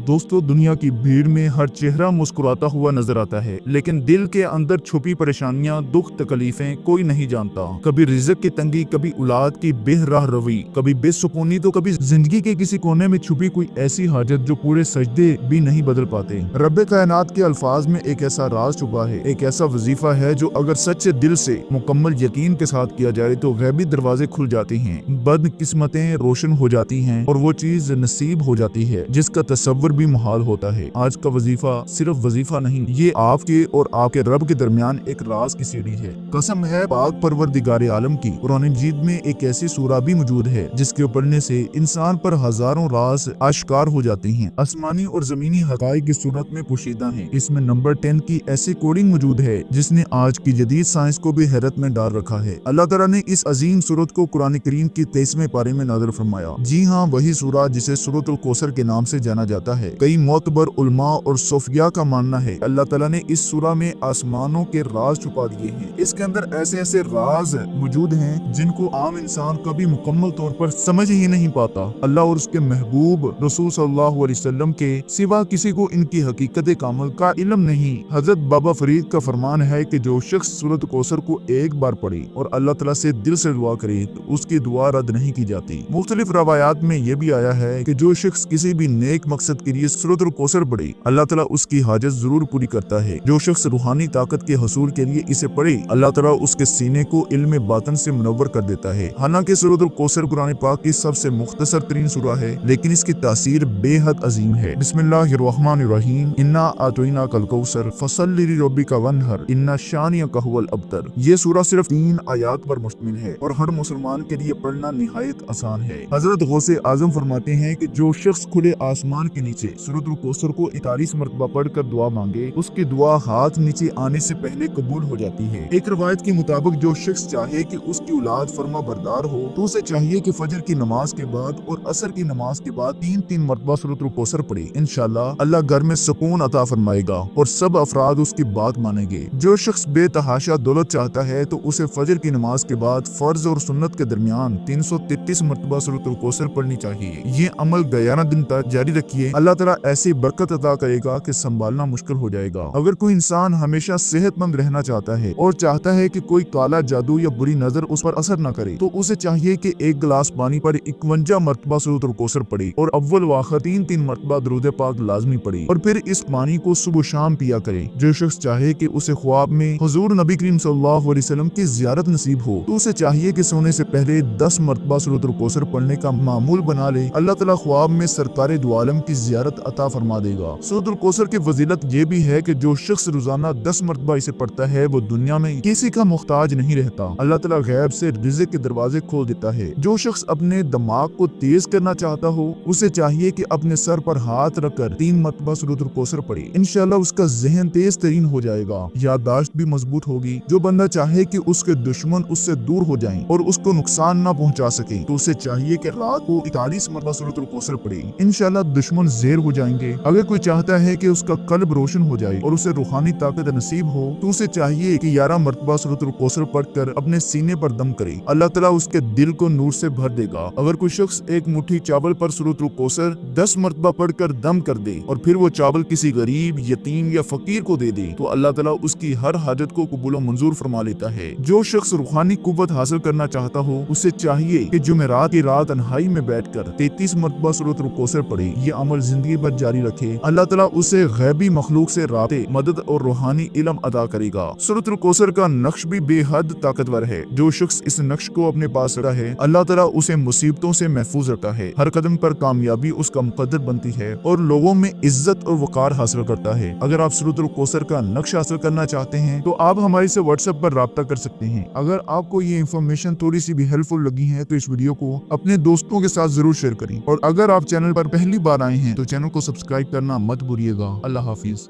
दोस्तों, दुनिया की भीड़ में हर चेहरा मुस्कुराता हुआ नजर आता है, लेकिन दिल के अंदर छुपी परेशानियां, दुख, तकलीफें कोई नहीं जानता। कभी रिज़्क की तंगी, कभी औलाद की बेराह रवी, कभी बेसुकूनी, तो कभी जिंदगी के किसी कोने में छुपी कोई ऐसी हाजत जो पूरे सजदे भी नहीं बदल पाते। रब्बे कायनात के अल्फाज में एक ऐसा राज छुपा है, एक ऐसा वजीफा है जो अगर सच्चे दिल से मुकम्मल यकीन के साथ किया जाए तो गैबी दरवाजे खुल जाते हैं, बदकिस्मतें रोशन हो जाती हैं और वो चीज नसीब हो जाती है जिसका तसव्वुर भी मुहाल होता है। आज का वजीफा सिर्फ वजीफा नहीं, ये आपके और आपके रब के दरमियान एक राज की सीढ़ी है। कसम है पाक परवरदिगार आलम की, कुरान मजीद में एक ऐसी सूरा भी मौजूद है जिसके पढ़ने से इंसान पर हजारों राज आश्कार हो जाती हैं, आसमानी और जमीनी हकाइक की सूरत में पोशीदा हैं। इसमें नंबर 10 की ऐसी कोडिंग मौजूद है जिसने आज की जदीद साइंस को भी हैरत में डाल रखा है। अल्लाह तआला ने इस अजीम सूरत को कुरान करीम की 23वें पारे में नाज़िल फरमाया। जी हाँ, वही सूरा जिसे सूरतुल कौसर के नाम से जाना जाता है। कई मोतबर उलमा और सूफिया का मानना है अल्लाह ताला ने इस सूरा में आसमानों के राज छुपा दिए हैं। इसके अंदर ऐसे ऐसे राज मौजूद हैं जिनको आम इंसान कभी मुकम्मल तौर पर समझ ही नहीं पाता। अल्लाह और उसके महबूब रसूल सल्लल्लाहु अलैहि वसल्लम के सिवा किसी को इनकी हकीकत कामल का इल्म नहीं। हजरत बाबा फरीद का फरमान है कि जो शख्स सूरत कौसर को एक बार पढ़े और अल्लाह ताला से दिल से दुआ करे तो उसकी दुआ रद्द नहीं की जाती। मुख्तलिफ रवायात में यह भी आया है कि जो शख्स किसी भी नेक मकसद के लिए सूरत कौसर पढ़े अल्लाह ताला उसकी हाजत जरूर पूरी करता है। जो शख्स रूहानी ताकत के हसूल के लिए इसे पढ़े अल्लाह ताला उसके सीने को इल्म बातन से मुनव्वर कर देता है। हालांकि सूरत कौसर कुरान पाक की सबसे मुख्तसर तरीन सूरा है, लेकिन इसकी तासीर बेहद अजीम है। बिस्मिल्लाहिर्रहमानिर्रहीम, इन्ना आतोइना कल कौसर फसल्लि लिरब्बिका वन्हर इन्ना शानिअका हुवल अब्तर। ये सूरा सिर्फ 3 आयात पर मुश्तमिल है और हर मुसलमान के लिए पढ़ना निहायत आसान है। हजरत गौसे आजम फरमाते हैं कि जो शख्स खुले आसमान के नीचे सूरतुल कौसर को 41 मरतबा पढ़कर दुआ मांगे उसकी दुआ हाथ नीचे आने से पहले कबूल हो जाती है। एक रवायत के मुताबिक जो शख्स चाहे कि उसकी औलाद फरमा बरदार हो तो उसे चाहिए कि फजर की नमाज के बाद और असर की नमाज के बाद 3-3 मरतबा सूरतुल कौसर पढ़े। इंशाअल्लाह अल्लाह घर में सुकून अता फरमाएगा और सब अफराद उसकी बात मानेंगे। जो शख्स बेतहाशा दौलत चाहता है तो उसे फजर की नमाज के बाद फर्ज और सुन्नत के दरमियान 333 मरतबा सूरतुल कौसर पढ़नी चाहिए। ये अमल 11 दिन तक जारी रखिए, अल्लाह ताला ऐसी बरकत अता करेगा कि संभालना मुश्किल हो जाएगा। अगर कोई इंसान हमेशा सेहतमंद रहना चाहता है और चाहता है कि कोई काला जादू या बुरी नजर उस पर असर न करे तो उसे चाहिए कि एक गिलास पानी पर 51 मरतबा सूरतुल कौसर पढ़े और अव्वल व आखिर 3-3 मरतबा दुरूद पाक लाजमी पढ़े और फिर इस पानी को सुबह शाम पिया करे। जो शख्स चाहे कि उसे ख्वाब में हुजूर नबी करीम सल्लल्लाहु अलैहि वसल्लम की ज़ियारत नसीब हो तो उसे चाहिए कि सोने से पहले 10 मरतबा सूरतुल कौसर पढ़ने का मामूल बना ले। अल्लाह ताला ख्वाब में सरकारे दो आलम की ज़ियारत अता फरमा देगा। सूरतुल कौसर की फजीलत ये भी है कि जो शख्स रोजाना 10 मरतबा इसे पढ़ता है वो दुनिया में किसी का मुख्ताज नहीं रहता। अल्लाह ताला गैब से रिज़्क के दरवाजे खोल देता है। जो शख्स अपने दिमाग को तेज करना चाहता हो उसे चाहिए कि अपने सर पर हाथ रखकर 3 मरतबा सूरतुल कौसर पढ़े। इंशाअल्लाह उसका जहन तेज तरीन हो जाएगा, याददाश्त भी मजबूत होगी। जो बंदा चाहे कि उसके दुश्मन उससे दूर हो जाएं और उसको नुकसान न पहुंचा सके तो उसे चाहिए कि रात को 41 मरतबा सूरतुल कौसर पढ़े। इंशाअल्लाह दुश्मन ज़ेर हो जाएंगे। अगर कोई चाहता है कि उसका कल्ब रोशन हो जाए और उसे रूहानी ताकत नसीब हो तो उसे चाहिए कि 11 मरतबा सूरतुल कौसर पढ़कर अपने सीने पर दम करे। अल्लाह ताला उसके दिल को नूर से भर देगा। अगर कोई शख्स एक मुट्ठी चावल पर सूरतुल कौसर 10 मरतबा पढ़कर दम कर दे और फिर वो चावल किसी गरीब, यतीम या फकीर को दे दे तो अल्लाह ताला उसकी हर हाजत को कबूल और मंजूर फरमा लेता है। जो शख्स रूहानी कुव्वत हासिल करना चाहता हो उसे चाहिए कि जुमेरात की रात तन्हाई में बैठकर 33 मरतबा सूरतुल कौसर पढ़े। ये अमल जिंदगी भर जारी रखे। अल्लाह ताला उसे गैबी मखलूक से राते, मदद और रूहानी इल्म अदा करेगा। सूरतुल कौसर का नक्श भी बेहद ताकतवर है। जो शख्स इस नक्श को अपने पास रखता है अल्लाह ताला उसे मुसीबतों से महफूज रखता है। हर कदम पर कामयाबी उसका मुकद्दर बनती है और लोगों में इज्जत और वकार हासिल करता है। अगर आप सूरतुल कौसर का नक्श हासिल करना चाहते हैं तो आप हमारे से व्हाट्सएप पर राब्ता कर सकते हैं। अगर आपको ये इन्फॉर्मेशन थोड़ी सी भी हेल्पफुल लगी है तो इस वीडियो को अपने दोस्तों के साथ जरूर शेयर करें और अगर आप चैनल पर पहली बार आए हैं तो चैनल को सब्सक्राइब करना मत भूलिएगा। अल्लाह हाफिज।